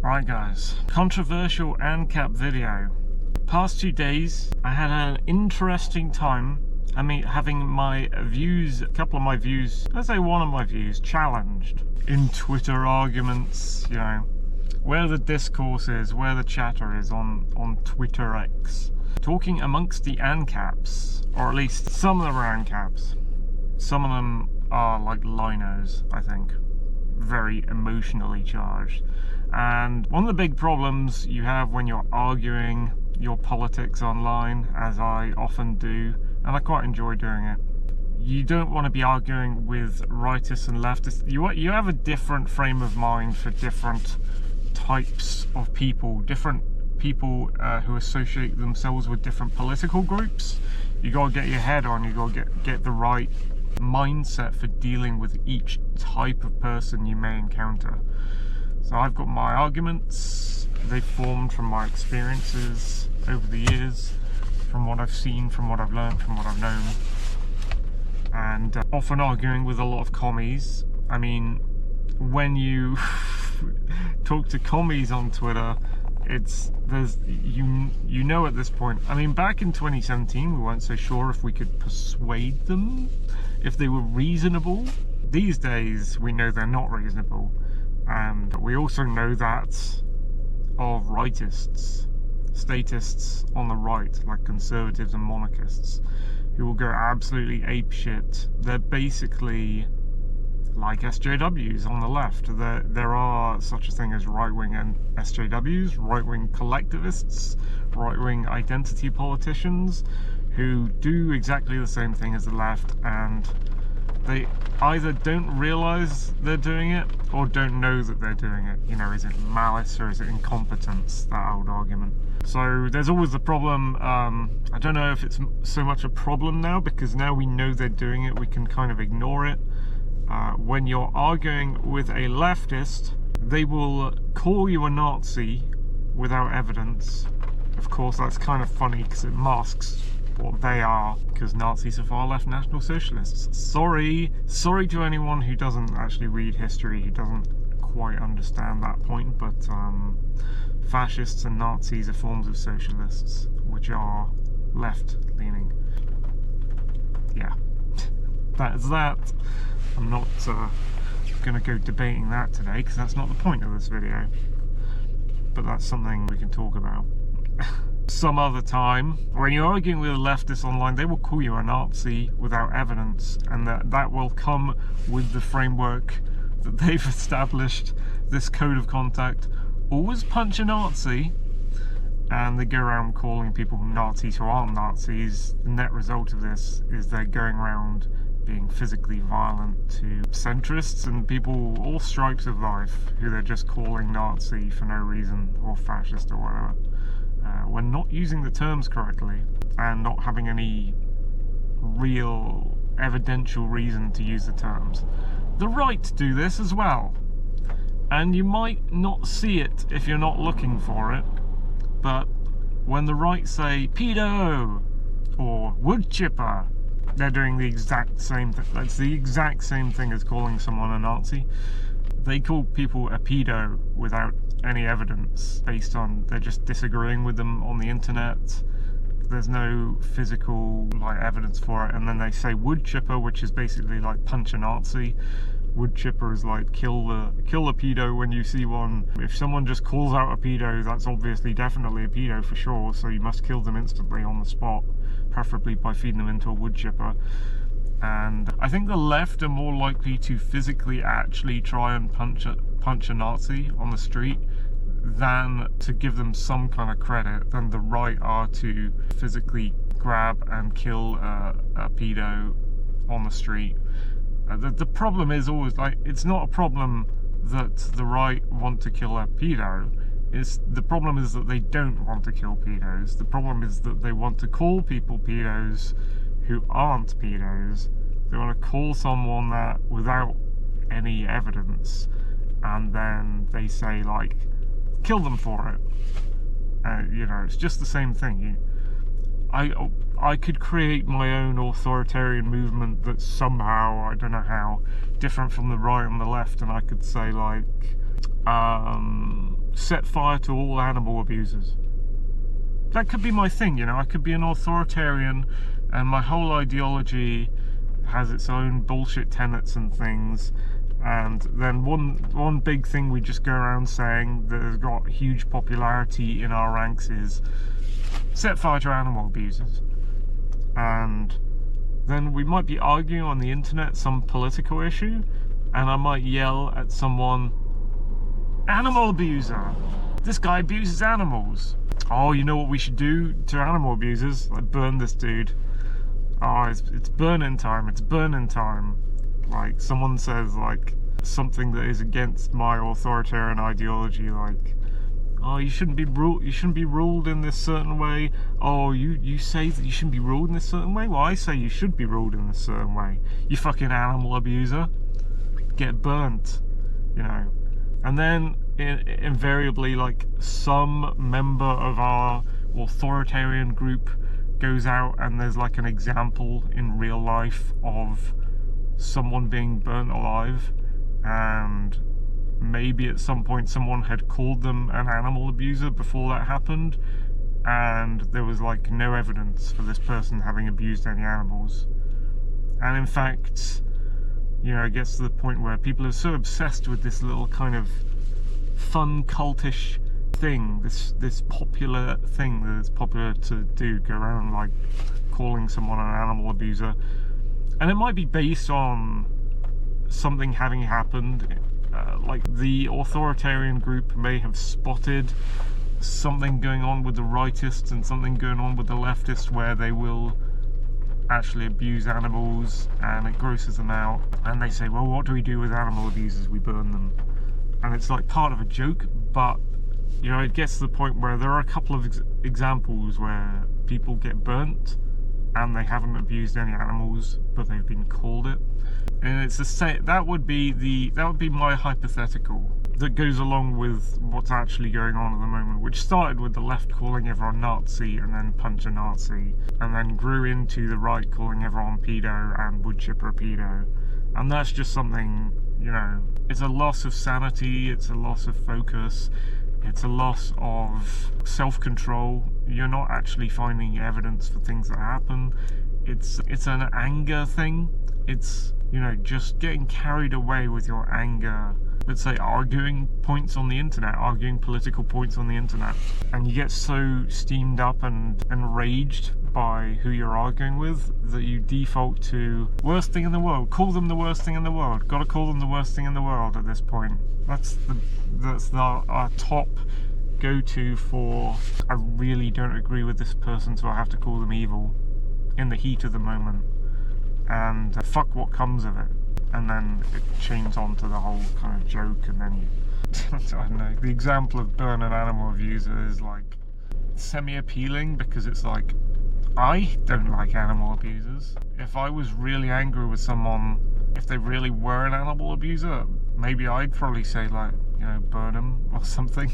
Right guys, controversial AnCap video. Past 2 days I had an interesting time. Having my views, a couple of my views, let's say one of my views, challenged in Twitter arguments, you know, where the discourse is, where the chatter is on Twitter X. Talking amongst the AnCaps, or at least some of them are AnCaps. Some of them are like linos, I think. Very emotionally charged. And one of the big problems you have when you're arguing your politics online, as I often do, and I quite enjoy doing it, you don't want to be arguing with rightists and leftists. You have a different frame of mind for different types of people, different people who associate themselves with different political groups. You got to get your head on, you got to get the right mindset for dealing with each type of person you may encounter. So I've got my arguments, they've formed from my experiences over the years, from what I've seen, from what I've learned, from what I've known, and often arguing with a lot of commies. I mean, when you talk to commies on Twitter, you know at this point, I mean, back in 2017 we weren't so sure if we could persuade them, if they were reasonable. These days we know they're not reasonable, and we also know that of rightists, statists on the right, like conservatives and monarchists, who will go absolutely apeshit. They're basically like SJWs on the left. There are such a thing as right-wing and SJWs, right-wing collectivists, right-wing identity politicians, who do exactly the same thing as the left, and they either don't realize they're doing it or don't know that they're doing it. You know, is it malice or is it incompetence, that old argument. So there's always the problem. I don't know if it's so much a problem now, because now we know they're doing it, we can kind of ignore it. When you're arguing with a leftist, they will call you a Nazi without evidence. Of course, that's kind of funny because it masks what they are, because Nazis are far left National Socialists. Sorry to anyone who doesn't actually read history, who doesn't quite understand that point, but fascists and Nazis are forms of socialists, which are left-leaning. Yeah, that's that. I'm not going to go debating that today, because that's not the point of this video, but that's something we can talk about some other time. When you're arguing with a leftist online, they will call you a Nazi without evidence, and that will come with the framework that they've established, this code of conduct. Always punch a Nazi, and they go around calling people Nazis who aren't Nazis. The net result of this is they're going around being physically violent to centrists and people all stripes of life who they're just calling Nazi for no reason, or fascist or whatever, when not using the terms correctly and not having any real evidential reason to use the terms. The right do this as well, and you might not see it if you're not looking for it, but when the right say pedo or wood chipper, they're doing the exact same thing. That's the exact same thing as calling someone a Nazi. They call people a pedo without any evidence, based on they're just disagreeing with them on the internet. There's no physical evidence for it. And then they say wood chipper, which is basically like punch a Nazi. Wood chipper is like kill the pedo when you see one. If someone just calls out a pedo, that's obviously definitely a pedo for sure, so you must kill them instantly on the spot, preferably by feeding them into a wood chipper. And I think the left are more likely to physically actually try and punch a Nazi on the street than to give them some kind of credit, than the right are to physically grab and kill a pedo on the street. The problem is always, it's not a problem that the right want to kill a pedo. The problem is that they don't want to kill pedos. The problem is that they want to call people pedos who aren't pedos. They want to call someone that without any evidence, and then they say, kill them for it. You know, it's just the same thing. I could create my own authoritarian movement that's somehow, I don't know how, different from the right and the left, and I could say set fire to all animal abusers. That could be my thing, you know. I could be an authoritarian and my whole ideology has its own bullshit tenets and things, and then one big thing we just go around saying that has got huge popularity in our ranks is set fire to animal abusers. And then we might be arguing on the internet some political issue, and I might yell at someone, "Animal abuser! This guy abuses animals." "Oh, you know what we should do to animal abusers? Like, burn this dude." "Oh, it's burning time, it's burning time." Like, someone says, like, something that is against my authoritarian ideology, like, "Oh, you shouldn't be ruled in this certain way." "Oh, you say that you shouldn't be ruled in this certain way?" "Well, I say you should be ruled in this certain way. You fucking animal abuser. Get burnt," you know. And then invariably, like, some member of our authoritarian group goes out and there's like an example in real life of someone being burnt alive, and maybe at some point someone had called them an animal abuser before that happened, and there was like no evidence for this person having abused any animals. And in fact, you know, it gets to the point where people are so obsessed with this little kind of fun cultish thing, this popular thing that it's popular to do, go around like calling someone an animal abuser. And it might be based on something having happened, like the authoritarian group may have spotted something going on with the rightists and something going on with the leftists where they will actually abuse animals, and it grosses them out, and they say, "Well, what do we do with animal abusers? We burn them." And it's like part of a joke, but you know, it gets to the point where there are a couple of examples where people get burnt and they haven't abused any animals, but they've been called it. And it's the same. That would be my hypothetical that goes along with what's actually going on at the moment, which started with the left calling everyone Nazi and then punch a Nazi, and then grew into the right calling everyone pedo and wood chipper a pedo. And that's just something, you know, it's a loss of sanity, it's a loss of focus, it's a loss of self-control. You're not actually finding evidence for things that happen. It's an anger thing. It's, you know, just getting carried away with your anger. Let's say arguing points on the internet, arguing political points on the internet, and you get so steamed up and enraged by who you're arguing with that you default to worst thing in the world. Call them the worst thing in the world. Gotta call them the worst thing in the world at this point. That's our top go-to for, I really don't agree with this person, so I have to call them evil in the heat of the moment, and fuck what comes of it. And then it chains on to the whole kind of joke, and then I don't know, the example of burn an animal abuser is like semi-appealing, because it's like, I don't like animal abusers. If I was really angry with someone, if they really were an animal abuser, maybe I'd probably say, like, you know, burn them or something.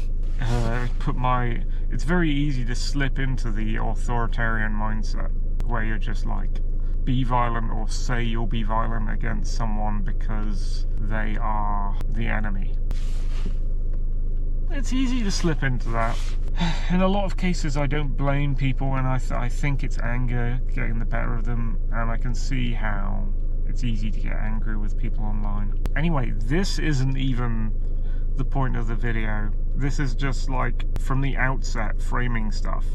It's very easy to slip into the authoritarian mindset where you're just like, be violent or say you'll be violent against someone because they are the enemy. It's easy to slip into that. In a lot of cases I don't blame people, and I think it's anger getting the better of them, and I can see how it's easy to get angry with people online. Anyway, this isn't even the point of the video. This is just like from the outset framing stuff.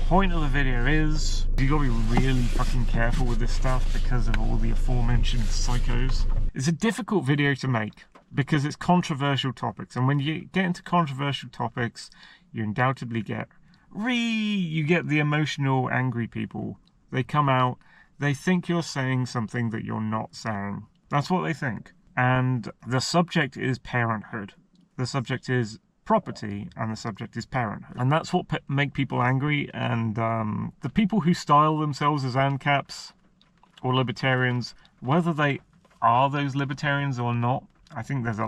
Point of the video is you gotta be really fucking careful with this stuff because of all the aforementioned psychos. It's a difficult video to make because it's controversial topics, and when you get into controversial topics, you undoubtedly get the emotional, angry people. They come out, they think you're saying something that you're not saying. That's what they think. And the subject is parenthood. The subject is property, and the subject is parenthood. And that's what make people angry. And the people who style themselves as AnCaps or Libertarians, whether they are those Libertarians or not, I think there's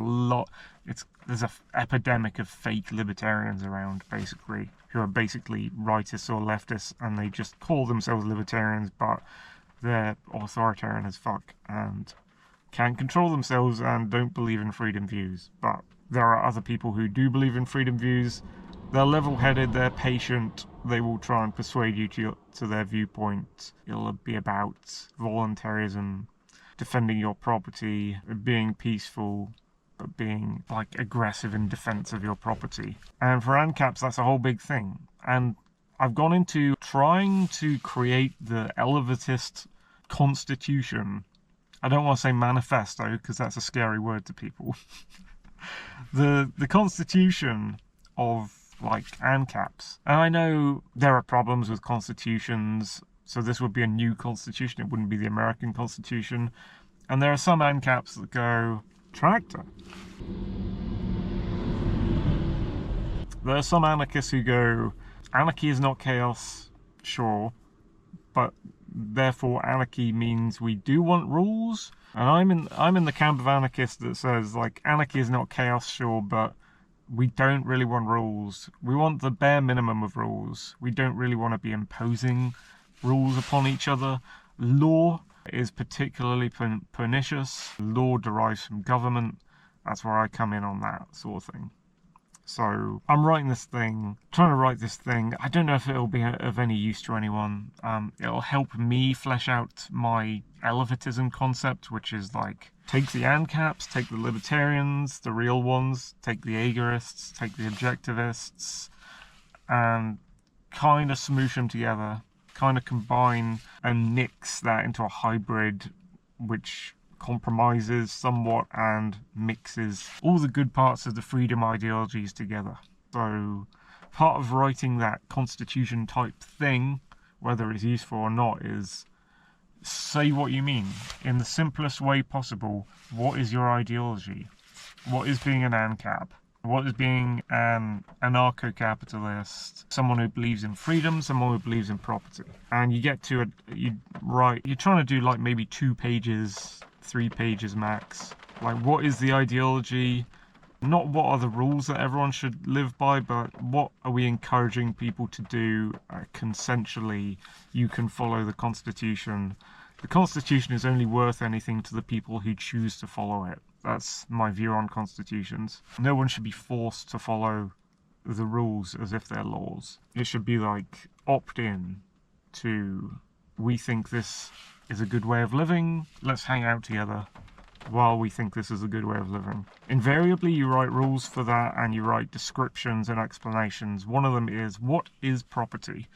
there's an epidemic of fake Libertarians around, basically, who are basically rightists or leftists, and they just call themselves Libertarians, but they're authoritarian as fuck and can't control themselves and don't believe in freedom views. But there are other people who do believe in freedom views. They're level-headed, they're patient, they will try and persuade you to their viewpoint. It'll be about voluntarism, defending your property, being peaceful, but being like aggressive in defense of your property. And for AnCaps, that's a whole big thing. And I've gone into trying to create the elevatist constitution. I don't want to say manifesto because that's a scary word to people. the constitution of like AnCaps. And I know there are problems with constitutions, so this would be a new constitution. It wouldn't be the American Constitution. And there are some AnCaps that go, tractor. There are some anarchists who go, anarchy is not chaos, sure, but therefore anarchy means we do want rules. And I'm in the camp of anarchists that says, like, anarchy is not chaos, sure, but we don't really want rules. We want the bare minimum of rules. We don't really want to be imposing rules upon each other. Law is particularly pernicious. Law derives from government. That's where I come in on that sort of thing. So I'm trying to write this thing. I don't know if it'll be of any use to anyone. It'll help me flesh out my elevatism concept, which is like, take the AnCaps, take the Libertarians, the real ones, take the agorists, take the objectivists, and kind of smoosh them together, kind of combine and mix that into a hybrid which compromises somewhat and mixes all the good parts of the freedom ideologies together. So part of writing that constitution type thing, whether it's useful or not, is say what you mean in the simplest way possible. What is your ideology? What is being an AnCap? What is being an anarcho-capitalist? Someone who believes in freedom, someone who believes in property. And you get to you're trying to do like maybe 2 pages, 3 pages max. Like, what is the ideology? Not what are the rules that everyone should live by, but what are we encouraging people to do consensually? You can follow the Constitution. The Constitution is only worth anything to the people who choose to follow it. That's my view on constitutions. No one should be forced to follow the rules as if they're laws. It should be like opt-in to, we think this is a good way of living, let's hang out together while we think this is a good way of living. Invariably, you write rules for that and you write descriptions and explanations. One of them is, what is property?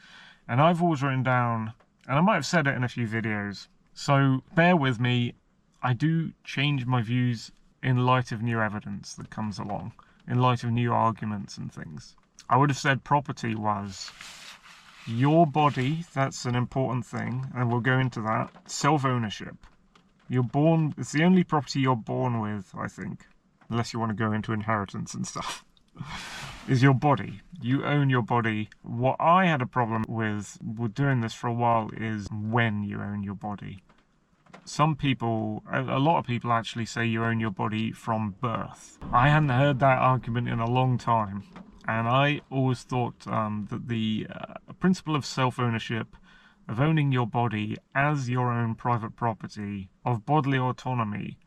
And I've always written down, and I might have said it in a few videos, so bear with me, I do change my views in light of new evidence that comes along, in light of new arguments and things. I would have said property was your body, that's an important thing, and we'll go into that. Self-ownership. It's the only property you're born with, I think, unless you want to go into inheritance and stuff, is your body. You own your body. What I had a problem with doing this for a while is when you own your body. Some people, a lot of people actually say you own your body from birth. I hadn't heard that argument in a long time, and I always thought that the principle of self-ownership, of owning your body as your own private property, of bodily autonomy,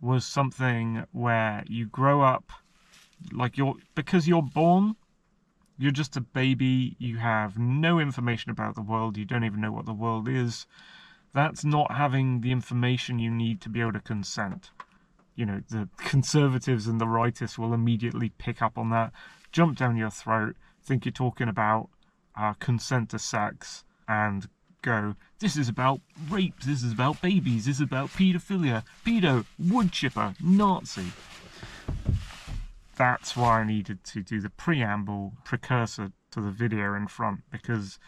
was something where you grow up, like because you're born, you're just a baby, you have no information about the world, you don't even know what the world is. That's not having the information you need to be able to consent. You know, the conservatives and the rightists will immediately pick up on that, jump down your throat, think you're talking about consent to sex, and go, this is about rape, this is about babies, this is about paedophilia, pedo, wood chipper, Nazi. That's why I needed to do the precursor to the video in front, because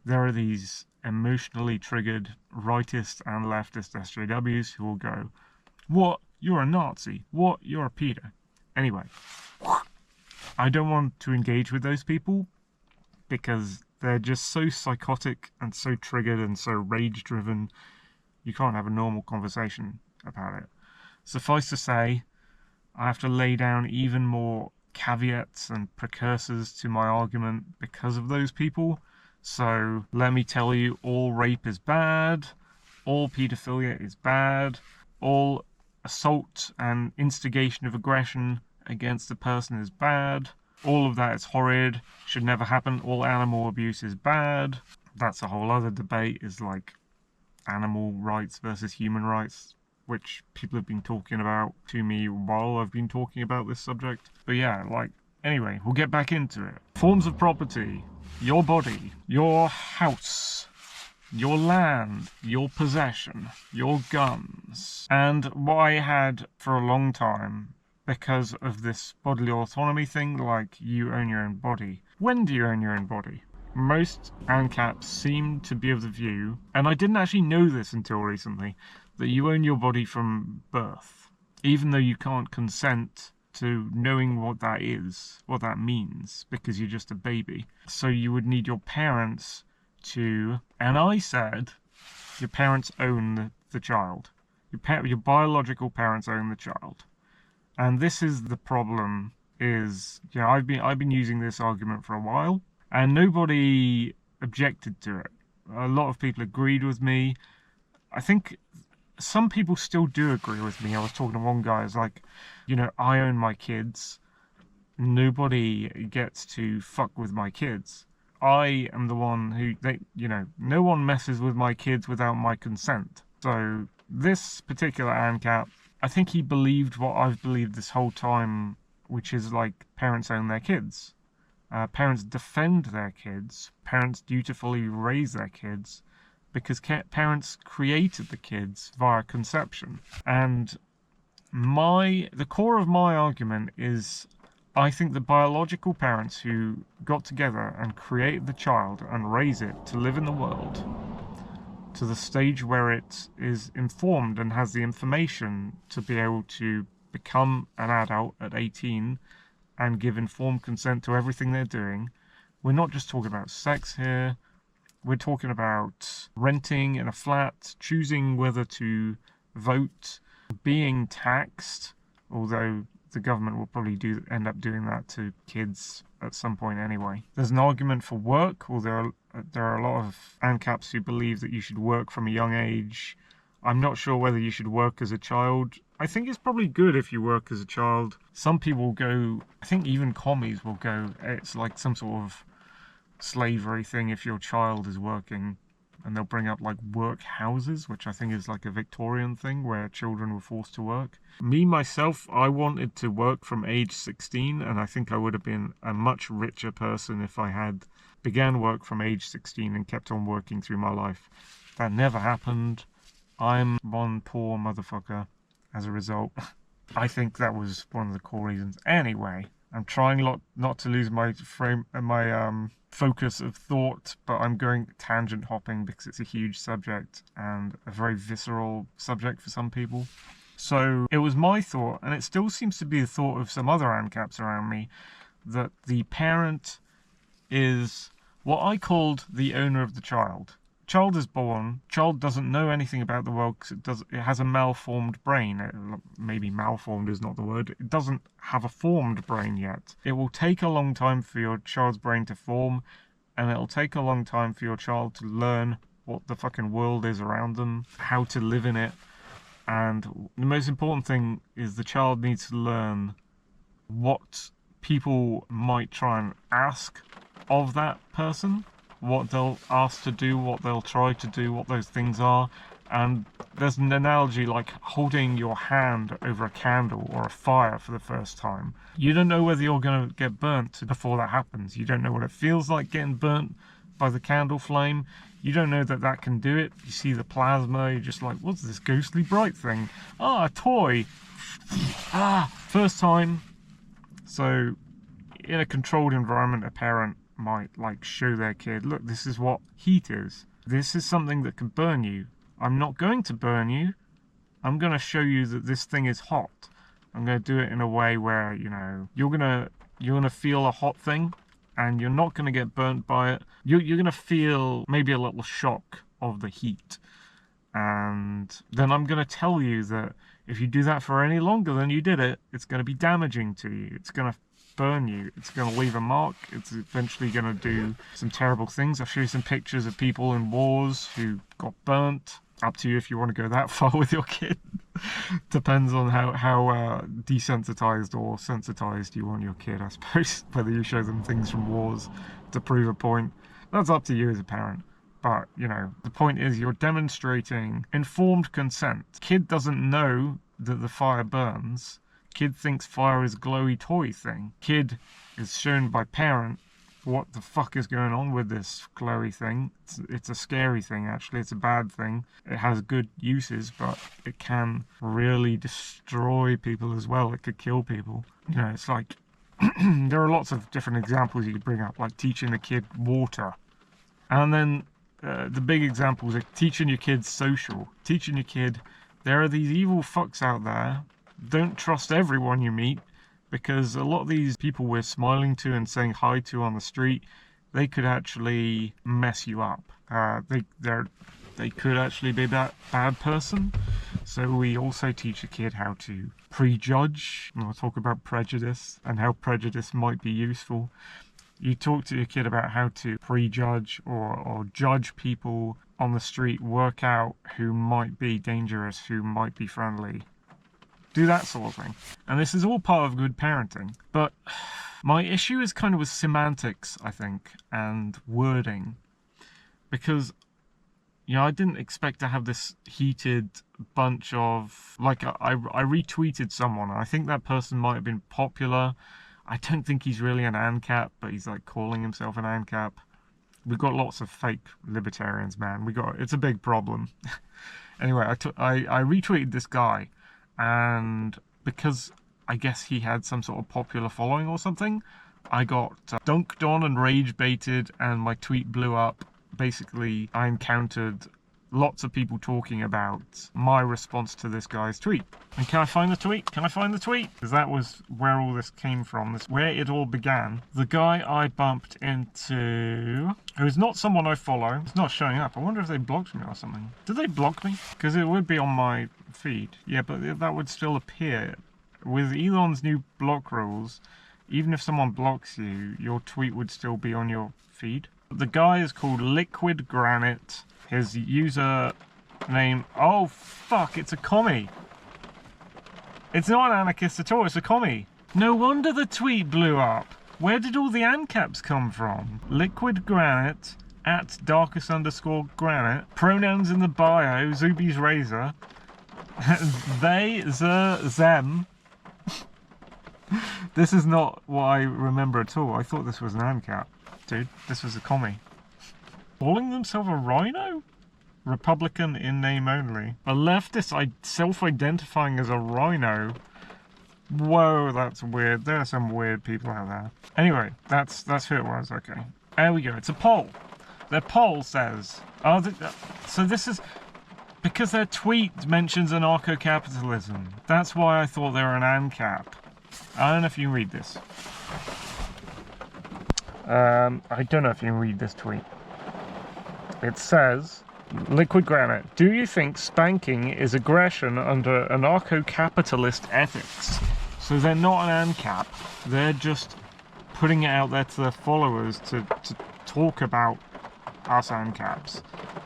there are these emotionally triggered rightist and leftist SJWs who will go, what? You're a Nazi. What? You're a pedo. Anyway, I don't want to engage with those people because they're just so psychotic and so triggered and so rage-driven, you can't have a normal conversation about it. Suffice to say, I have to lay down even more caveats and precursors to my argument because of those people. So let me tell you, all rape is bad, all paedophilia is bad, all assault and instigation of aggression against a person is bad. All of that is horrid, should never happen. All animal abuse is bad. That's a whole other debate, is like animal rights versus human rights, which people have been talking about to me while I've been talking about this subject. But yeah, like, anyway, we'll get back into it. Forms of property: your body, your house, your land, your possession, your guns. And what I had for a long time, because of this bodily autonomy thing, like, you own your own body. When do you own your own body? Most AnCaps seem to be of the view, and I didn't actually know this until recently, that you own your body from birth, even though you can't consent to knowing what that is, what that means, because you're just a baby. So you would need your parents to, and I said, your parents own the child. Your biological parents own the child. And this is the problem, is, you know, I've been using this argument for a while, and nobody objected to it. A lot of people agreed with me. I think some people still do agree with me. I was talking to one guy, it's like, you know, I own my kids. Nobody gets to fuck with my kids. I am the one who, no one messes with my kids without my consent. So this particular AnCap, I think he believed what I've believed this whole time, which is like parents own their kids. Parents defend their kids. Parents dutifully raise their kids because parents created the kids via conception. And the core of my argument is, I think the biological parents who got together and created the child and raise it to live in the world to the stage where it is informed and has the information to be able to become an adult at 18 and give informed consent to everything they're doing. We're not just talking about sex here. We're talking about renting in a flat, choosing whether to vote, being taxed, although the government will probably end up doing that to kids at some point anyway. There's an argument for work, although there are a lot of AnCaps who believe that you should work from a young age. I'm not sure whether you should work as a child. I think it's probably good if you work as a child. Some people go, I think even commies will go, it's like some sort of slavery thing if your child is working, and they'll bring up like work houses, which I think is like a Victorian thing where children were forced to work. Me, myself, I wanted to work from age 16, and I think I would have been a much richer person if I had began work from age 16 and kept on working through my life. That never happened. I'm one poor motherfucker as a result. I think that was one of the core reasons. Anyway, I'm trying not to lose my focus of thought, but I'm going tangent hopping because it's a huge subject and a very visceral subject for some people. So it was my thought, and it still seems to be the thought of some other AnCaps around me, that the parent is what I called the owner of the child. Child is born, child doesn't know anything about the world because it has a malformed brain. Maybe malformed is not the word. It doesn't have a formed brain yet. It will take a long time for your child's brain to form, and it'll take a long time for your child to learn what the fucking world is around them, how to live in it. And the most important thing is the child needs to learn what people might try and ask of that person, what they'll ask to do, what they'll try to do, what those things are. And there's an analogy like holding your hand over a candle or a fire for the first time. You don't know whether you're going to get burnt before that happens. You don't know what it feels like getting burnt by the candle flame. You don't know that that can do it. You see the plasma, you're just like, what's this ghostly bright thing? Ah, a toy. First time. So in a controlled environment, a parent might like show their kid, look, this is what heat is. This is something that can burn you. I'm not going to burn you. I'm going to show you that this thing is hot. I'm going to do it in a way where, you know, you're going to feel a hot thing and you're not going to get burnt by it. You're going to feel maybe a little shock of the heat. And then I'm going to tell you that if you do that for any longer than you did it, it's going to be damaging to you. It's going to burn you. It's going to leave a mark. It's eventually going to do some terrible things. I'll show you some pictures of people in wars who got burnt. Up to you if you want to go that far with your kid. Depends on how desensitized or sensitized you want your kid, I suppose. Whether you show them things from wars to prove a point, that's up to you as a parent. But, you know, the point is you're demonstrating informed consent. Kid doesn't know that the fire burns. Kid thinks fire is a glowy toy thing. Kid is shown by parent what the fuck is going on with this glowy thing. It's a scary thing, actually. It's a bad thing. It has good uses, but it can really destroy people as well. It could kill people. You know, it's like there are lots of different examples you could bring up, like teaching the kid water. And then the big examples are teaching your kids social. Teaching your kid, there are these evil fucks out there. Don't trust everyone you meet, because a lot of these people we're smiling to and saying hi to on the street, they could actually mess you up. They could actually be that bad person. So we also teach a kid how to prejudge. And we'll talk about prejudice and how prejudice might be useful. You talk to your kid about how to prejudge or judge people on the street, work out who might be dangerous, who might be friendly. Do that sort of thing. And this is all part of good parenting. But my issue is kind of with semantics, I think, and wording. Because, you know, I didn't expect to have this heated bunch of... Like, I retweeted someone, and I think that person might have been popular. I don't think he's really an AnCap, but he's like calling himself an AnCap. We've got lots of fake libertarians, man. It's a big problem. Anyway, I retweeted this guy, and because I guess he had some sort of popular following or something, I got dunked on and rage baited, and my tweet blew up. Basically, I encountered lots of people talking about my response to this guy's tweet. And can I find the tweet? Can I find the tweet? Because that was where all this came from. This where it all began. The guy I bumped into, who is not someone I follow, is not showing up. I wonder if they blocked me or something. Did they block me? Because it would be on my feed. Yeah, but that would still appear. With Elon's new block rules, even if someone blocks you, your tweet would still be on your feed. The guy is called Liquid Granite. His user name... Oh, fuck, it's a commie. It's not an anarchist at all, it's a commie. No wonder the tweet blew up. Where did all the AnCaps come from? Liquid Granite, at @darkest_granite. Pronouns in the bio, Zuby's Razor. They, them. This is not what I remember at all. I thought this was an AnCap. Dude, this was a commie. Calling themselves a rhino? Republican in name only. A leftist self-identifying as a rhino? Whoa, that's weird. There are some weird people out there. Anyway, that's who it was. Okay. There we go. It's a poll. Their poll says... so this is... Because their tweet mentions anarcho-capitalism. That's why I thought they were an AnCap. I don't know if you can read this. I don't know if you can read this tweet. It says, Liquid Granite, do you think spanking is aggression under anarcho-capitalist ethics? So they're not an AnCap, they're just putting it out there to their followers to talk about us AnCaps.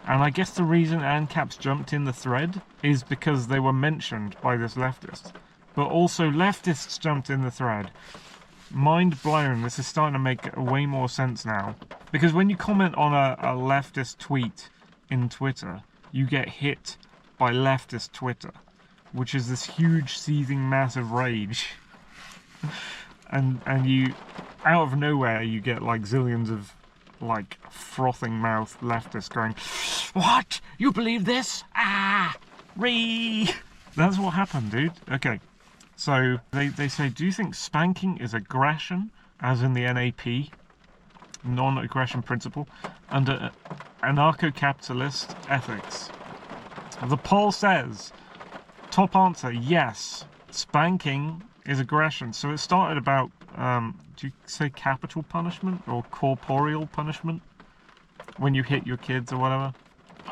And I guess the reason AnCaps jumped in the thread is because they were mentioned by this leftist. But also leftists jumped in the thread. Mind blown, this is starting to make way more sense now. Because when you comment on a leftist tweet in Twitter, you get hit by leftist Twitter, which is this huge, seething, massive rage. and you, out of nowhere, you get like zillions of like frothing mouth leftists going, "What? You believe this? Ah! That's what happened, dude. Okay. So they say, do you think spanking is aggression, as in the NAP, non-aggression principle, under anarcho-capitalist ethics? The poll says, top answer, yes, spanking is aggression. So it started about, do you say capital punishment or corporeal punishment? When you hit your kids or whatever?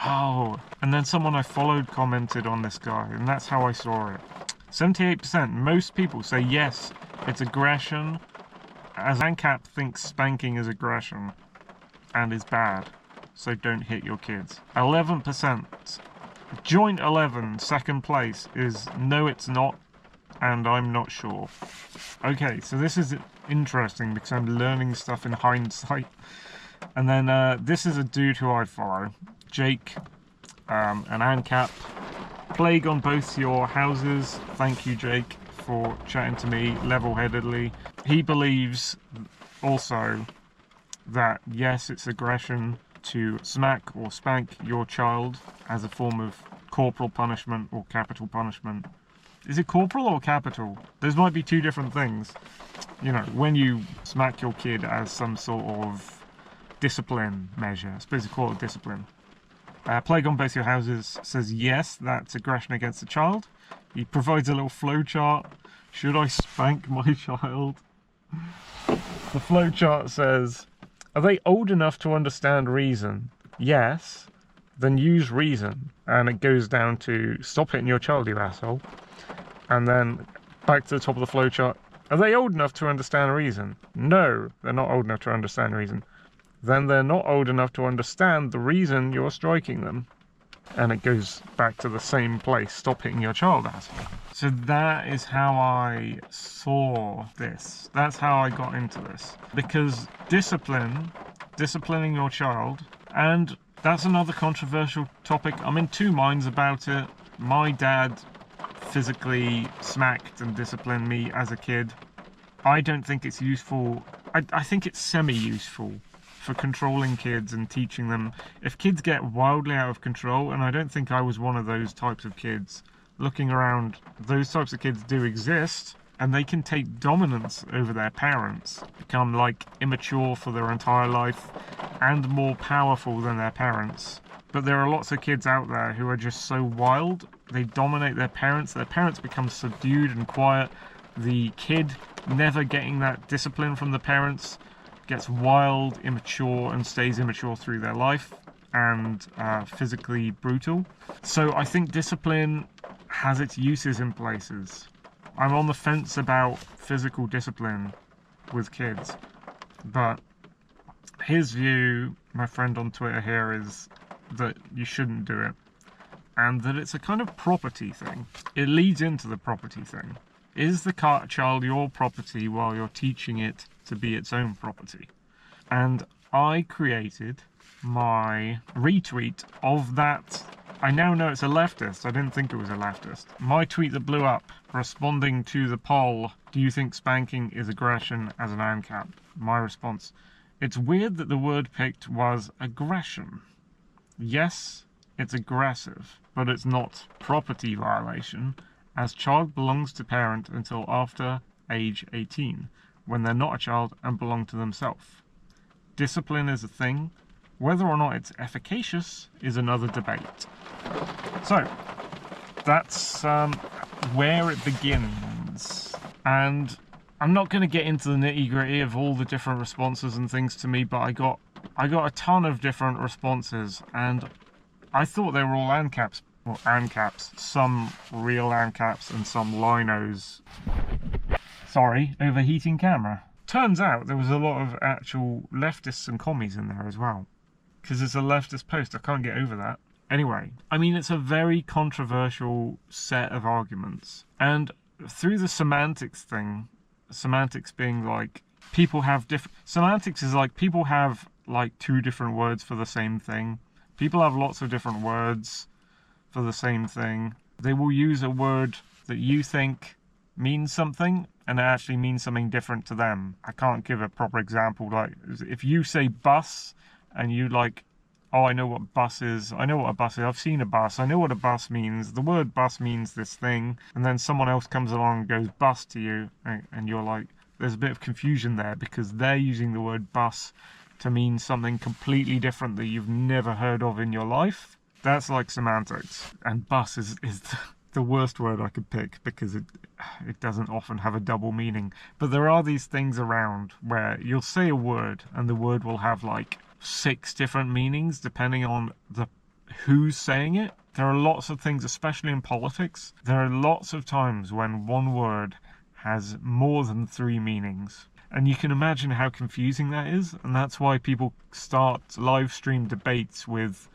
Oh, and then someone I followed commented on this guy, and that's how I saw it. 78%, most people say yes, it's aggression, as AnCap thinks spanking is aggression and is bad, so don't hit your kids. 11% Joint 11, second place, is no it's not, and I'm not sure. Okay, so this is interesting because I'm learning stuff in hindsight. And then this is a dude who I follow, Jake, an AnCap. Plague on both your houses. Thank you, Jake, for chatting to me level-headedly. He believes also that yes, it's aggression to smack or spank your child as a form of corporal punishment or capital punishment. Is it corporal or capital? Those might be two different things. You know, when you smack your kid as some sort of discipline measure, I suppose you call it discipline. Plague on both your houses says yes, that's aggression against the child. He provides a little flowchart. Should I spank my child? The flowchart says, are they old enough to understand reason? Yes. Then use reason. And it goes down to stop hitting your child, you asshole. And then back to the top of the flowchart. Are they old enough to understand reason? No, they're not old enough to understand reason. Then they're not old enough to understand the reason you're striking them. And it goes back to the same place. Stop hitting your child, asshole. So that is how I saw this. That's how I got into this. Because disciplining your child, and that's another controversial topic. I'm in two minds about it. My dad physically smacked and disciplined me as a kid. I don't think it's useful. I think it's semi-useful for controlling kids and teaching them. If kids get wildly out of control, and I don't think I was one of those types of kids, looking around, those types of kids do exist, and they can take dominance over their parents, become like immature for their entire life and more powerful than their parents. But there are lots of kids out there who are just so wild, they dominate their parents become subdued and quiet. The kid, never getting that discipline from the parents, gets wild, immature, and stays immature through their life, and physically brutal. So I think discipline has its uses in places. I'm on the fence about physical discipline with kids, but his view, my friend on Twitter here, is that you shouldn't do it, and that it's a kind of property thing. It leads into the property thing. Is the child your property while you're teaching it to be its own property? And I created my retweet of that. I now know it's a leftist. I didn't think it was a leftist. My tweet that blew up, responding to the poll, do you think spanking is aggression as an AnCap? My response, it's weird that the word picked was aggression. Yes, it's aggressive, but it's not property violation, as child belongs to parent until after age 18, when they're not a child and belong to themselves. Discipline is a thing. Whether or not it's efficacious is another debate. So, that's where it begins. And I'm not going to get into the nitty-gritty of all the different responses and things to me, but I got a ton of different responses, and I thought they were all AnCaps. Well, AnCaps. Some real AnCaps and some linos. Sorry, overheating camera. Turns out there was a lot of actual leftists and commies in there as well. Because it's a leftist post, I can't get over that. Anyway, I mean, it's a very controversial set of arguments. And through the semantics thing, semantics being like, people have different... Semantics is like, people have like two different words for the same thing. People have lots of different words for the same thing. They will use a word that you think means something, and it actually means something different to them. I can't give a proper example. Like, if you say bus, and you like, oh, I know what bus is. I know what a bus is. I've seen a bus. I know what a bus means. The word bus means this thing. And then someone else comes along and goes bus to you, and you're like, there's a bit of confusion there because they're using the word bus to mean something completely different that you've never heard of in your life. That's like semantics. And bus is the worst word I could pick because it doesn't often have a double meaning. But there are these things around where you'll say a word and the word will have like 6 different meanings depending on who's saying it. There are lots of things, especially in politics, there are lots of times when one word has more than 3 meanings. And you can imagine how confusing that is, and that's why people start live stream debates with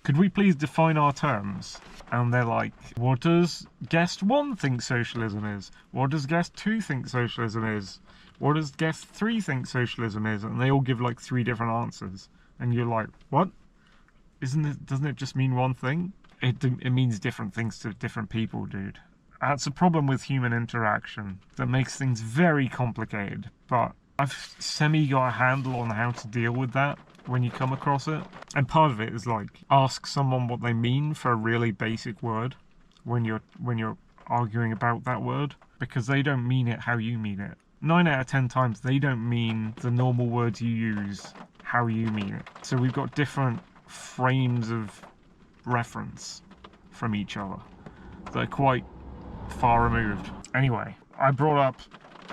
could we please define our terms? And they're like, what does guest 1 think socialism is? What does guest 2 think socialism is? What does guest 3 think socialism is? And they all give like 3 different answers. And you're like, what? Doesn't it just mean one thing? It means different things to different people, dude. That's a problem with human interaction that makes things very complicated. But I've got a handle on how to deal with that when you come across it. And part of it is like, ask someone what they mean for a really basic word when you're arguing about that word, because they don't mean it how you mean it. 9 out of 10 times they don't mean the normal words you use how you mean it. So we've got different frames of reference from each other that are quite far removed. Anyway, I brought up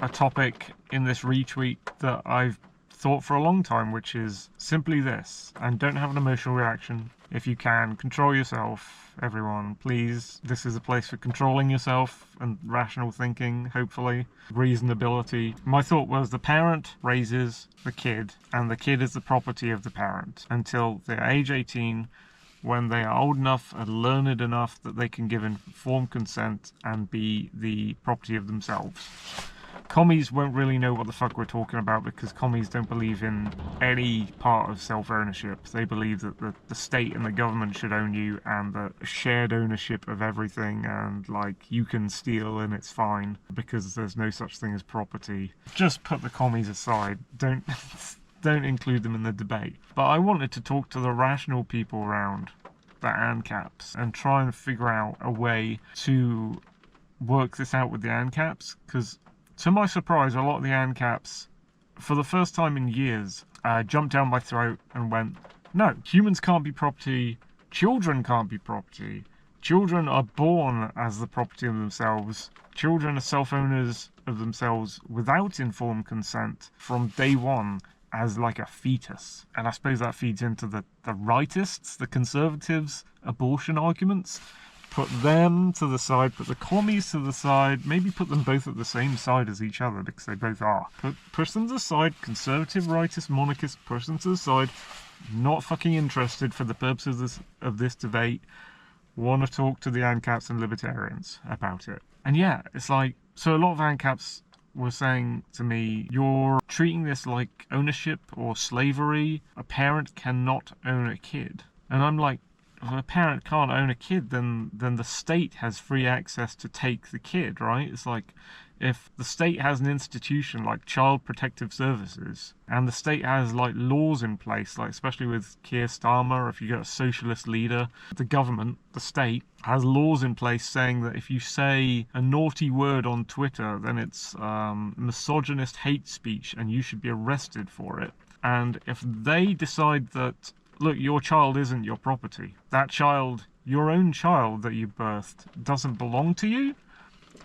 a topic in this retweet that I've thought for a long time, which is simply this, and don't have an emotional reaction. If you can, control yourself, everyone, please. This is a place for controlling yourself and rational thinking, hopefully. Reasonability. My thought was the parent raises the kid, and the kid is the property of the parent until they're age 18, when they are old enough and learned enough that they can give informed consent and be the property of themselves. Commies won't really know what the fuck we're talking about, because commies don't believe in any part of self-ownership. They believe that the state and the government should own you, and the shared ownership of everything, and like you can steal and it's fine because there's no such thing as property. Just put the commies aside. Don't include them in the debate. But I wanted to talk to the rational people around the AnCaps and try and figure out a way to work this out with the AnCaps, because to my surprise, a lot of the AnCaps, for the first time in years, jumped down my throat and went, no, humans can't be property, children can't be property, children are born as the property of themselves, children are self-owners of themselves without informed consent from day one as like a fetus. And I suppose that feeds into the rightists, the conservatives, abortion arguments. Put them to the side, put the commies to the side, maybe put them both at the same side as each other, because they both are. Push them to the side, conservative, rightist, monarchist, push them to the side, not fucking interested for the purposes of this debate, want to talk to the AnCaps and Libertarians about it. And yeah, it's like, so a lot of AnCaps were saying to me, you're treating this like ownership or slavery. A parent cannot own a kid. And I'm like, if a parent can't own a kid, then the state has free access to take the kid, right? It's like, if the state has an institution like Child Protective Services, and the state has like laws in place, like especially with Keir Starmer, if you get a socialist leader, the government, the state, has laws in place saying that if you say a naughty word on Twitter, then it's misogynist hate speech and you should be arrested for it. And if they decide that, look, your child isn't your property, that child, your own child that you birthed, doesn't belong to you.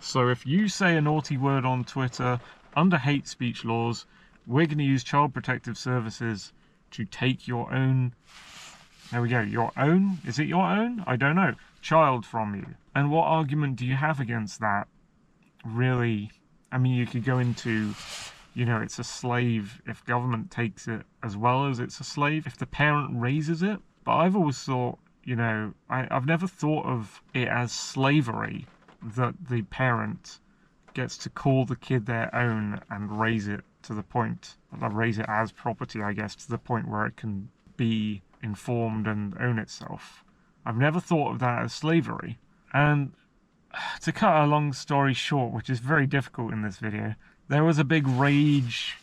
So if you say a naughty word on Twitter, under hate speech laws, we're going to use Child Protective Services to take your own, there we go, your own, is it your own? I don't know, child from you. And what argument do you have against that? Really, I mean, you could go into, you know, it's a slave if government takes it as well as it's a slave if the parent raises it. But I've always thought, you know, I've never thought of it as slavery, that the parent gets to call the kid their own and raise it to the point, raise it as property, I guess, to the point where it can be informed and own itself. I've never thought of that as slavery. And to cut a long story short, which is very difficult in this video, there was a big rage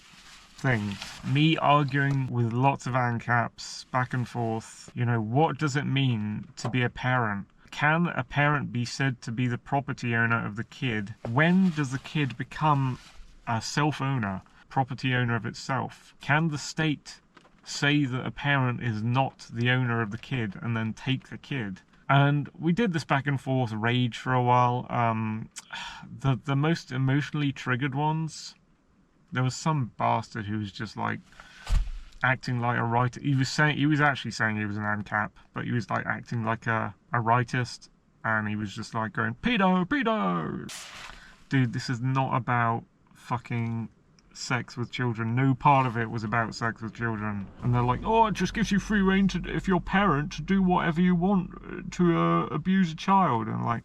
thing. Me arguing with lots of AnCaps back and forth. You know, what does it mean to be a parent? Can a parent be said to be the property owner of the kid? When does the kid become a self-owner, property owner of itself? Can the state say that a parent is not the owner of the kid and then take the kid? And we did this back and forth rage for a while. The most emotionally triggered ones, there was some bastard who was just like acting like a writer. He was actually saying he was an AnCap, but he was like acting like a rightist, and he was just like going, pedo, pedo. Dude, this is not about fucking sex with children. No part of it was about sex with children. And they're like, oh, it just gives you free rein to, if you're a parent, to do whatever you want to abuse a child. And like,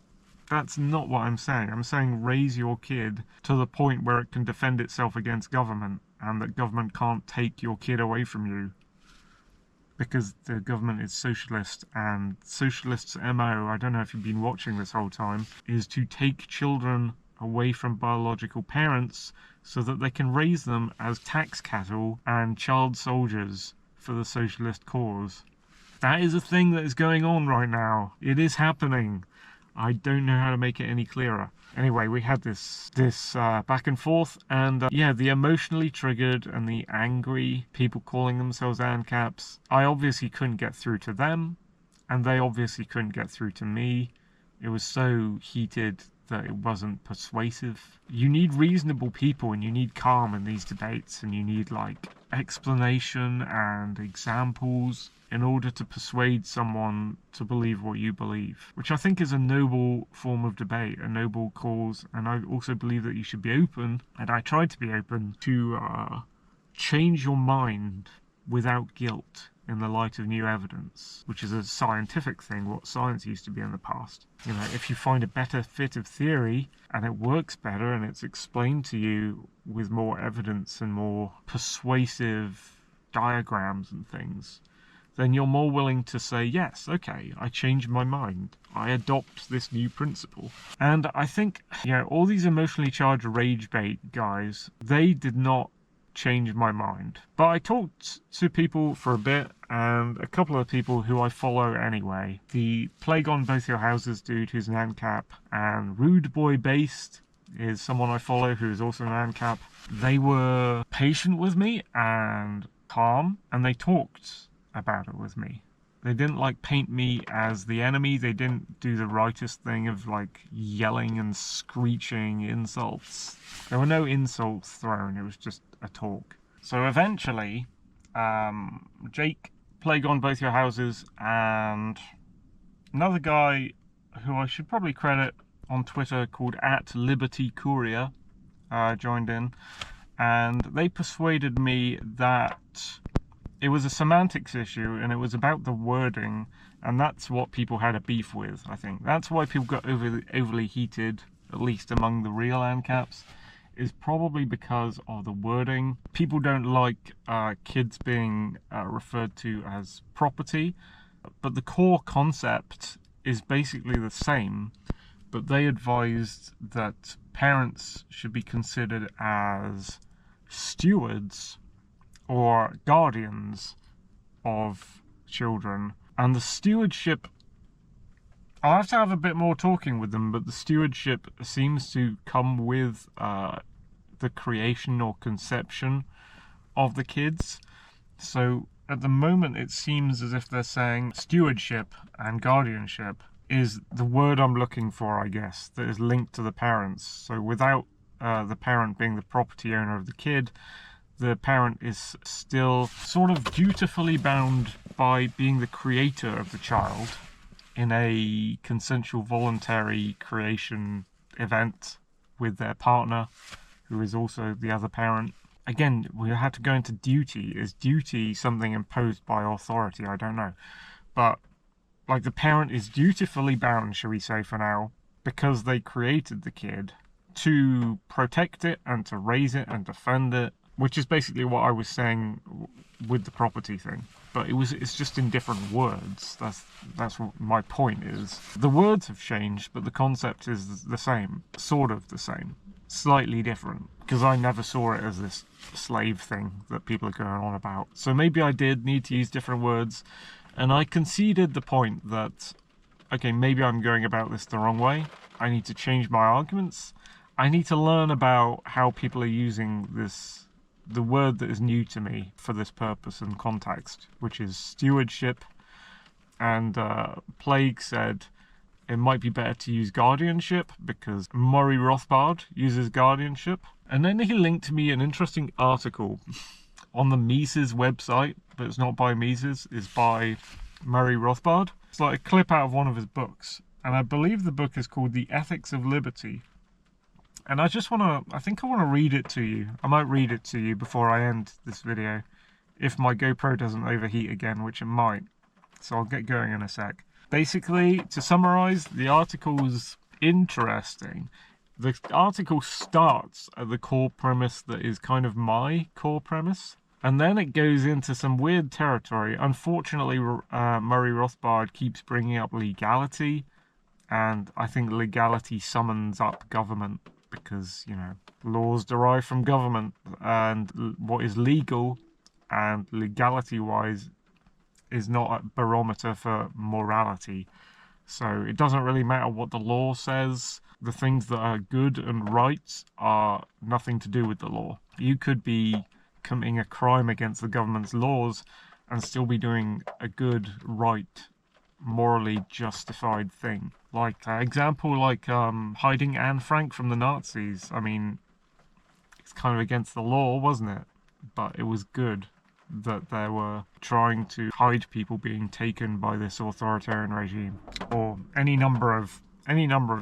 that's not what I'm saying. I'm saying raise your kid to the point where it can defend itself against government, and that government can't take your kid away from you. Because the government is socialist, and socialists' MO, I don't know if you've been watching this whole time, is to take children away from biological parents so that they can raise them as tax cattle and child soldiers for the socialist cause. That is a thing that is going on right now. It is happening. I don't know how to make it any clearer. Anyway, we had this back and forth, and yeah, the emotionally triggered and the angry people calling themselves AnCaps, I obviously couldn't get through to them, and they obviously couldn't get through to me. It was so heated that it wasn't persuasive. You need reasonable people, and you need calm in these debates, and you need like explanation and examples in order to persuade someone to believe what you believe, which I think is a noble form of debate, a noble cause. And I also believe that you should be open, and I try to be open, to change your mind without guilt in the light of new evidence, which is a scientific thing, what science used to be in the past. You know, if you find a better fit of theory and it works better and it's explained to you with more evidence and more persuasive diagrams and things, then you're more willing to say, yes, okay, I changed my mind. I adopt this new principle. And I think, all these emotionally charged rage bait guys, they did not change my mind. But I talked to people for a bit, and a couple of people who I follow anyway. The Plague on Both Your Houses dude, who's an AnCap, and Rude Boy Based is someone I follow who is also an AnCap. They were patient with me and calm, and they talked about it with me. They didn't like paint me as the enemy. They didn't do the righteous thing of like yelling and screeching insults. There were no insults thrown. It was just a talk. So eventually, Jake, Plague on Both Your Houses, and another guy who I should probably credit on Twitter called @LibertyCourier joined in, and they persuaded me that it was a semantics issue, and it was about the wording, and that's what people had a beef with, I think. That's why people got overly heated, at least among the real AnCaps, is probably because of the wording. People don't like kids being referred to as property, but the core concept is basically the same, but they advised that parents should be considered as stewards or guardians of children. And the stewardship, I'll have to have a bit more talking with them, but the stewardship seems to come with the creation or conception of the kids. So at the moment it seems as if they're saying stewardship and guardianship is the word I'm looking for, I guess, that is linked to the parents. So without the parent being the property owner of the kid, the parent is still sort of dutifully bound by being the creator of the child in a consensual voluntary creation event with their partner, who is also the other parent. Again, we have to go into duty. Is duty something imposed by authority? I don't know. But like, the parent is dutifully bound, shall we say for now, because they created the kid, to protect it and to raise it and defend it, which is basically what I was saying with the property thing. But it's just in different words. That's what my point is. The words have changed, but the concept is the same. Sort of the same. Slightly different. Because I never saw it as this slave thing that people are going on about. So maybe I did need to use different words. And I conceded the point that, okay, maybe I'm going about this the wrong way. I need to change my arguments. I need to learn about how people are using the word that is new to me for this purpose and context, which is stewardship. And Plague said it might be better to use guardianship because Murray Rothbard uses guardianship. And then he linked to me an interesting article on the Mises website, but it's not by Mises, it's by Murray Rothbard. It's like a clip out of one of his books, and I believe the book is called The Ethics of Liberty. And I think I want to read it to you. I might read it to you before I end this video, if my GoPro doesn't overheat again, which it might. So I'll get going in a sec. Basically, to summarize, the article's interesting. The article starts at the core premise that is kind of my core premise, and then it goes into some weird territory. Unfortunately, Murray Rothbard keeps bringing up legality, and I think legality summons up government, because, you know, laws derive from government, and what is legal and legality-wise is not a barometer for morality. So it doesn't really matter what the law says. The things that are good and right are nothing to do with the law. You could be committing a crime against the government's laws and still be doing a good, right, morally justified thing. Like, example, like hiding Anne Frank from the Nazis. I mean, it's kind of against the law, wasn't it? But it was good that they were trying to hide people being taken by this authoritarian regime, or any number of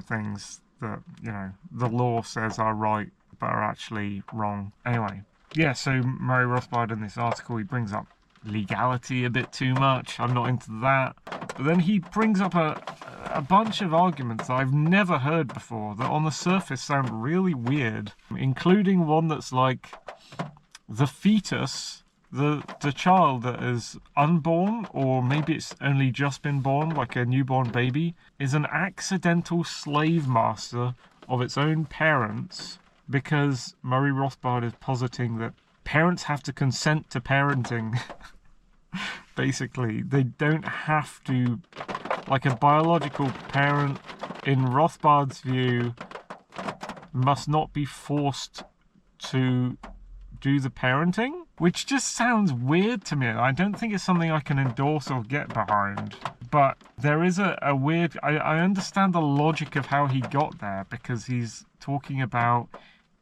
things that, you know, the law says are right but are actually wrong. Anyway, yeah, so Murray Rothbard in this article, he brings up legality a bit too much. I'm not into that. But then he brings up a bunch of arguments that I've never heard before that on the surface sound really weird, including one that's like the fetus, the child that is unborn, or maybe it's only just been born, like a newborn baby, is an accidental slave master of its own parents, because Murray Rothbard is positing that parents have to consent to parenting. Basically, they don't have to, like a biological parent, in Rothbard's view, must not be forced to do the parenting, which just sounds weird to me. I don't think it's something I can endorse or get behind. But there is a weird... I understand the logic of how he got there, because he's talking about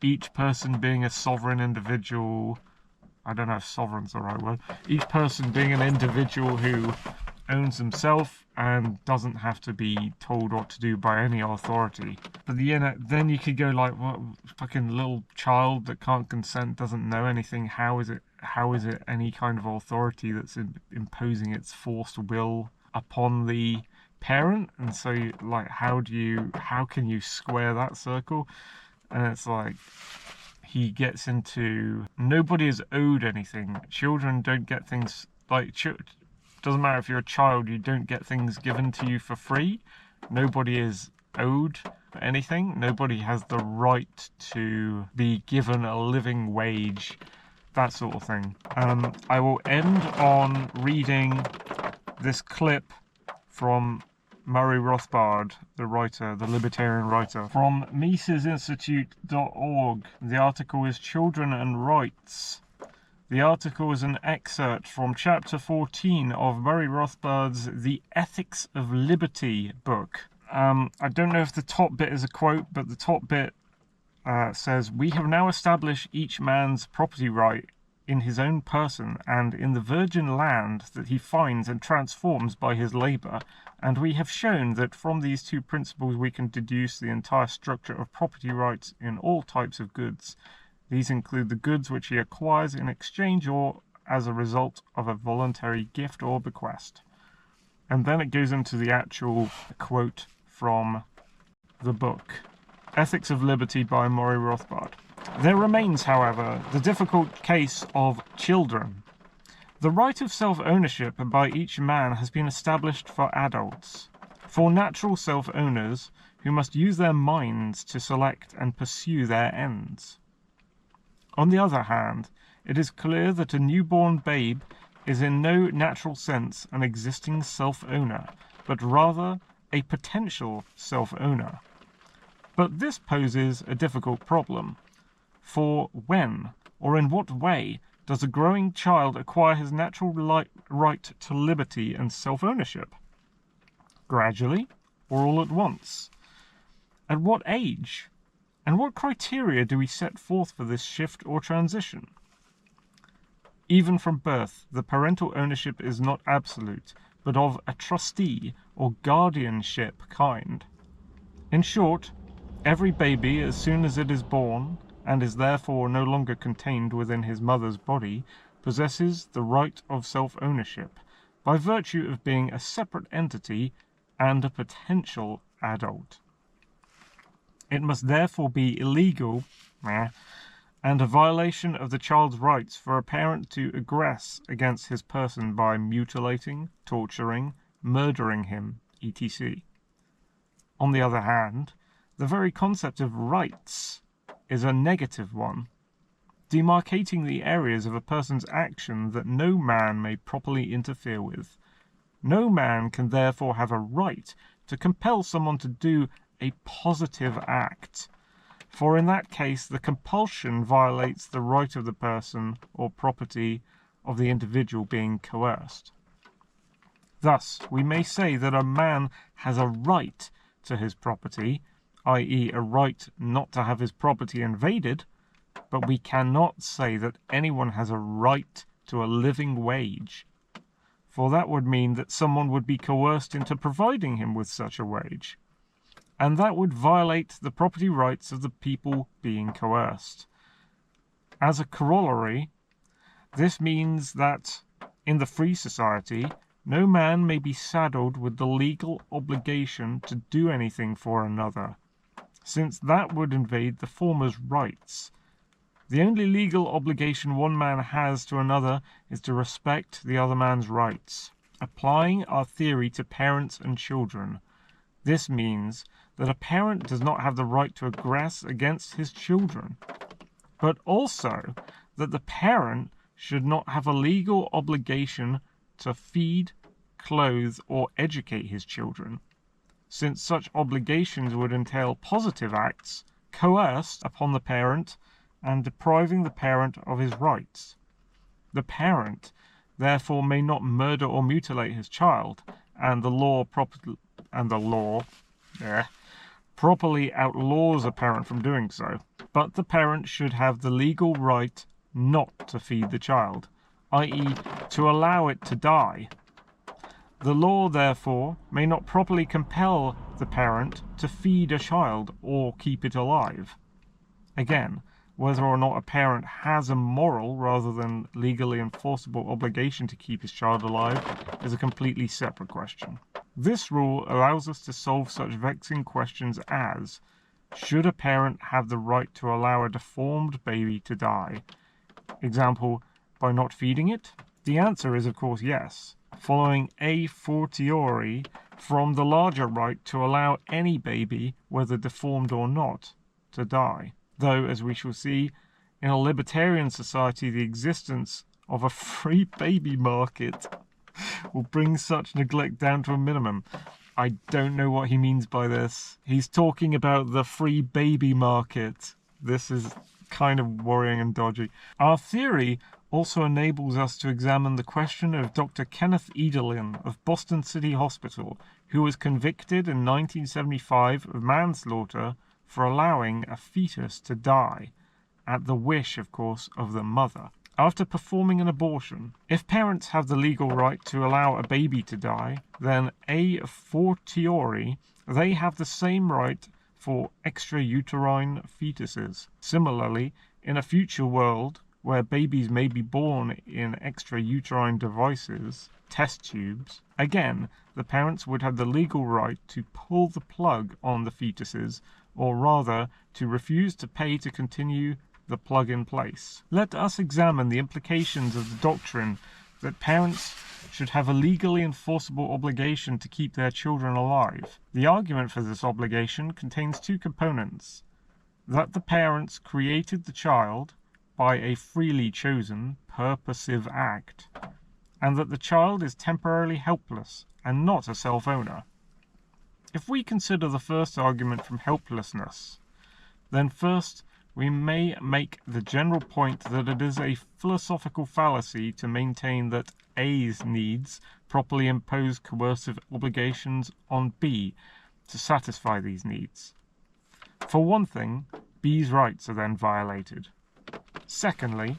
each person being a sovereign individual. I don't know if sovereign's the right word. Each person being an individual who owns himself and doesn't have to be told what to do by any authority. But then you could go like, what, fucking little child that can't consent, doesn't know anything. How is it any kind of authority that's imposing its forced will upon the parent? And so, like, how can you square that circle? And it's like, he gets into, nobody is owed anything. Children don't get things, like, doesn't matter if you're a child, you don't get things given to you for free. Nobody is owed anything. Nobody has the right to be given a living wage, that sort of thing. I will end on reading this clip from Murray Rothbard, the writer, the libertarian writer, from MisesInstitute.org. The article is Children and Rights. The article is an excerpt from chapter 14 of Murray Rothbard's The Ethics of Liberty book. I don't know if the top bit is a quote, but the top bit says, "We have now established each man's property right in his own person and in the virgin land that he finds and transforms by his labour, and we have shown that from these two principles we can deduce the entire structure of property rights in all types of goods. These include the goods which he acquires in exchange or as a result of a voluntary gift or bequest." And then it goes into the actual quote from the book, Ethics of Liberty by Murray Rothbard. "There remains, however, the difficult case of children. The right of self-ownership by each man has been established for adults, for natural self-owners who must use their minds to select and pursue their ends. On the other hand, it is clear that a newborn babe is in no natural sense an existing self-owner, but rather a potential self-owner. But this poses a difficult problem. For when, or in what way, does a growing child acquire his natural right to liberty and self-ownership? Gradually, or all at once? At what age? And what criteria do we set forth for this shift or transition? Even from birth, the parental ownership is not absolute, but of a trustee or guardianship kind. In short, Every baby, as soon as it is born, and is therefore no longer contained within his mother's body, possesses the right of self-ownership, by virtue of being a separate entity and a potential adult. It must therefore be illegal and a violation of the child's rights for a parent to aggress against his person by mutilating, torturing, murdering him, etc. On the other hand, the very concept of rights is a negative one, demarcating the areas of a person's action that no man may properly interfere with. No man can therefore have a right to compel someone to do a positive act, for in that case the compulsion violates the right of the person or property of the individual being coerced. Thus, we may say that a man has a right to his property, i.e. a right not to have his property invaded, but we cannot say that anyone has a right to a living wage, for that would mean that someone would be coerced into providing him with such a wage, and that would violate the property rights of the people being coerced. As a corollary, this means that in the free society, no man may be saddled with the legal obligation to do anything for another, since that would invade the former's rights. The only legal obligation one man has to another is to respect the other man's rights. Applying our theory to parents and children, this means that a parent does not have the right to aggress against his children, but also that the parent should not have a legal obligation to feed, clothe, or educate his children, since such obligations would entail positive acts coerced upon the parent and depriving the parent of his rights. The parent, therefore, may not murder or mutilate his child, and the law properly outlaws a parent from doing so, but the parent should have the legal right not to feed the child, i.e. to allow it to die. The law, therefore, may not properly compel the parent to feed a child or keep it alive. Again, whether or not a parent has a moral rather than legally enforceable obligation to keep his child alive is a completely separate question. This rule allows us to solve such vexing questions as, should a parent have the right to allow a deformed baby to die? Example, by not feeding it? The answer is of course yes, following a fortiori from the larger right to allow any baby, whether deformed or not, to die. Though, as we shall see, in a libertarian society the existence of a free baby market will bring such neglect down to a minimum. I don't know what he means by this. He's talking about the free baby market. This is kind of worrying and dodgy. Our theory also enables us to examine the question of Dr. Kenneth Edelin of Boston City Hospital, who was convicted in 1975 of manslaughter for allowing a fetus to die, at the wish, of course, of the mother, after performing an abortion. If parents have the legal right to allow a baby to die, then a fortiori they have the same right for extrauterine fetuses. Similarly, in a future world where babies may be born in extrauterine devices, test tubes, again, the parents would have the legal right to pull the plug on the fetuses, or rather, to refuse to pay to continue the plug in place. Let us examine the implications of the doctrine that parents should have a legally enforceable obligation to keep their children alive. The argument for this obligation contains two components: that the parents created the child by a freely chosen, purposive act, and that the child is temporarily helpless and not a self-owner. If we consider the first argument from helplessness, then first we may make the general point that it is a philosophical fallacy to maintain that A's needs properly impose coercive obligations on B to satisfy these needs. For one thing, B's rights are then violated. Secondly,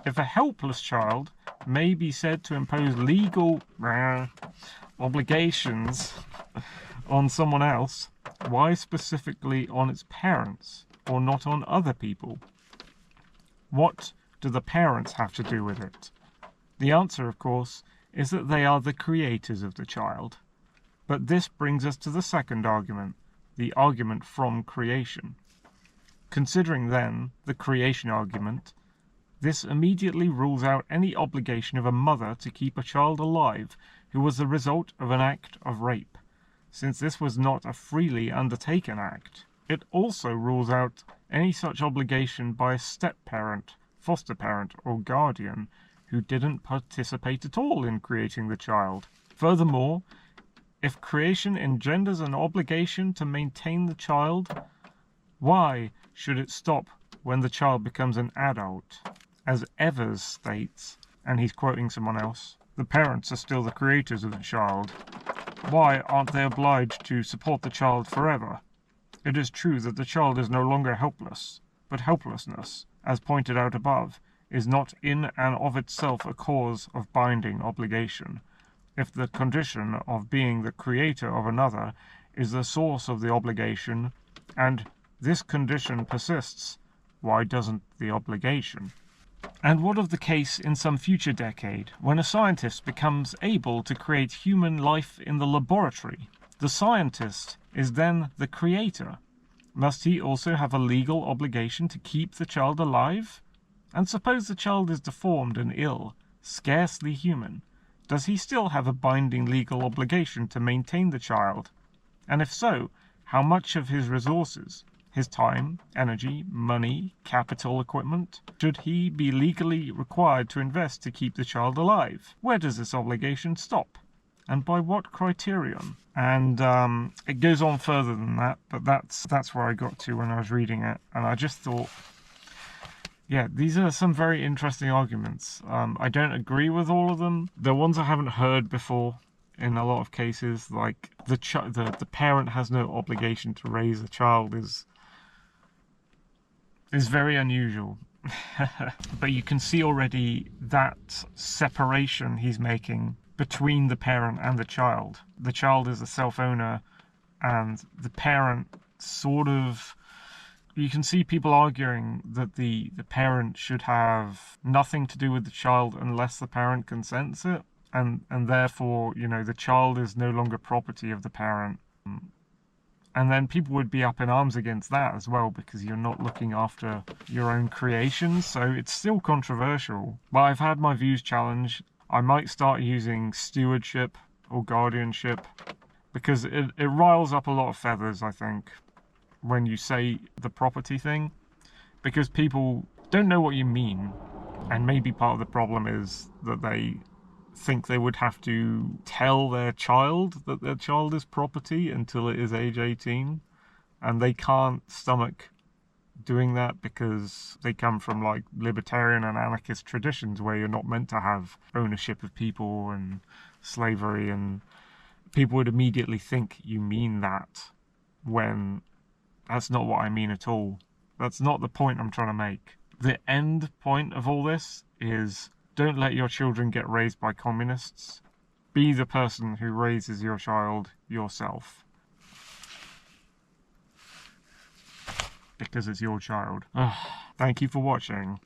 if a helpless child may be said to impose legal obligations on someone else, Why specifically on its parents, or not on other people? What do the parents have to do with it? The answer, of course, is that they are the creators of the child. But this brings us to the second argument, the argument from creation. Considering then the creation argument, this immediately rules out any obligation of a mother to keep a child alive who was the result of an act of rape, since this was not a freely undertaken act. It also rules out any such obligation by a step-parent, foster parent, or guardian who didn't participate at all in creating the child. Furthermore, if creation engenders an obligation to maintain the child, why should it stop when the child becomes an adult? As Evers states, and he's quoting someone else, the parents are still the creators of the child. Why aren't they obliged to support the child forever? It is true that the child is no longer helpless, but helplessness, as pointed out above, is not in and of itself a cause of binding obligation. If the condition of being the creator of another is the source of the obligation, and this condition persists, why doesn't the obligation? And what of the case in some future decade, when a scientist becomes able to create human life in the laboratory? The scientist is then the creator. Must he also have a legal obligation to keep the child alive? And suppose the child is deformed and ill, scarcely human. Does he still have a binding legal obligation to maintain the child? And if so, how much of his resources, his time, energy, money, capital, equipment, should he be legally required to invest to keep the child alive? Where does this obligation stop? And by what criterion? And it goes on further than that, but that's where I got to when I was reading it. And I just thought, yeah, these are some very interesting arguments. I don't agree with all of them. The ones I haven't heard before in a lot of cases, like the parent has no obligation to raise a child is very unusual. But you can see already that separation he's making between the parent and the child. The child is a self-owner, and the parent sort of... You can see people arguing that the parent should have nothing to do with the child unless the parent consents it, and therefore, you know, the child is no longer property of the parent. And then people would be up in arms against that as well, because you're not looking after your own creations, so it's still controversial. But I've had my views challenged. I might start using stewardship or guardianship, because it riles up a lot of feathers, I think, when you say the property thing, because people don't know what you mean, and maybe part of the problem is that they think they would have to tell their child that their child is property until it is age 18, and they can't stomach doing that because they come from like libertarian and anarchist traditions where you're not meant to have ownership of people and slavery, and people would immediately think you mean that, when that's not what I mean at all. That's not the point I'm trying to make. The end point of all this is, don't let your children get raised by communists. Be the person who raises your child yourself. Because it's your child. Thank you for watching.